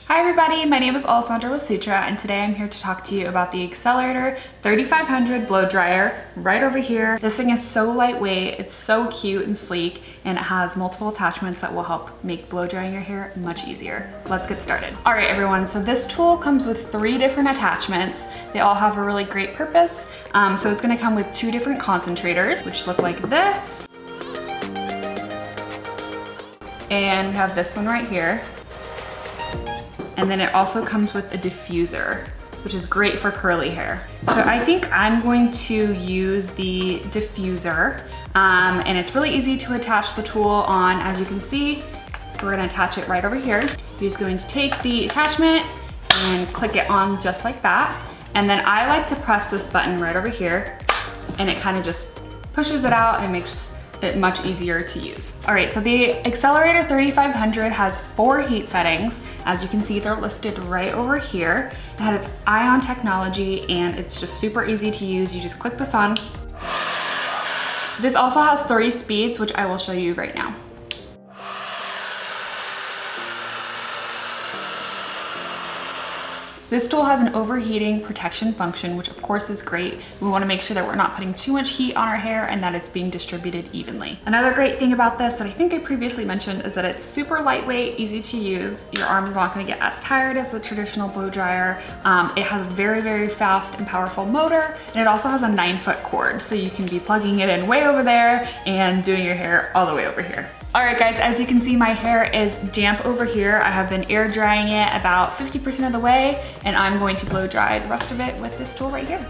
Hi everybody, my name is Alessandra with Sutra, and today I'm here to talk to you about the Accelerator 3500 blow dryer right over here. This thing is so lightweight, it's so cute and sleek, and it has multiple attachments that will help make blow drying your hair much easier. Let's get started. All right everyone, so this tool comes with 3 different attachments. They all have a really great purpose. So it's gonna come with 2 different concentrators, which look like this. And we have this one right here. And then it also comes with a diffuser, which is great for curly hair. So I think I'm going to use the diffuser, and it's really easy to attach the tool on. As you can see, we're gonna attach it right over here. You're just going to take the attachment and click it on just like that. And then I like to press this button right over here, and it kind of just pushes it out and makes it much easier to use. All right, so the Accelerator 3500 has 4 heat settings. As you can see, they're listed right over here. It has ion technology, and it's just super easy to use. You just click this on. This also has 3 speeds, which I will show you right now. This tool has an overheating protection function, which of course is great. We want to make sure that we're not putting too much heat on our hair and that it's being distributed evenly. Another great thing about this that I think I previously mentioned is that it's super lightweight, easy to use. Your arm is not going to get as tired as the traditional blow dryer. It has a very, very fast and powerful motor, and it also has a 9-foot cord, so you can be plugging it in way over there and doing your hair all the way over here. All right guys, as you can see, my hair is damp over here. I have been air drying it about 50% of the way, and I'm going to blow dry the rest of it with this tool right here.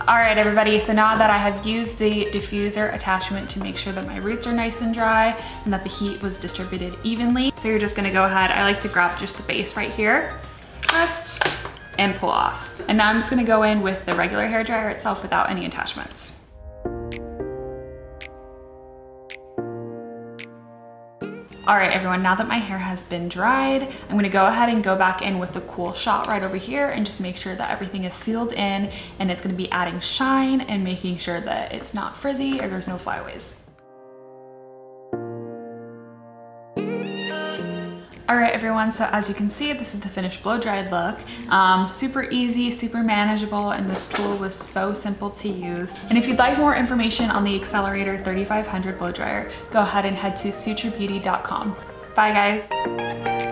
All right everybody, so now that I have used the diffuser attachment to make sure that my roots are nice and dry and that the heat was distributed evenly, so you're just gonna go ahead, I like to grab just the base right here, twist, and pull off. And now I'm just gonna go in with the regular hair dryer itself without any attachments. All right everyone, now that my hair has been dried, I'm gonna go ahead and go back in with the cool shot right over here and just make sure that everything is sealed in, and it's gonna be adding shine and making sure that it's not frizzy or there's no flyaways. All right everyone, so as you can see, this is the finished blow dried look. Super easy, super manageable, and this tool was so simple to use. And if you'd like more information on the Accelerator 3500 blow dryer, go ahead and head to sutrabeauty.com. Bye guys.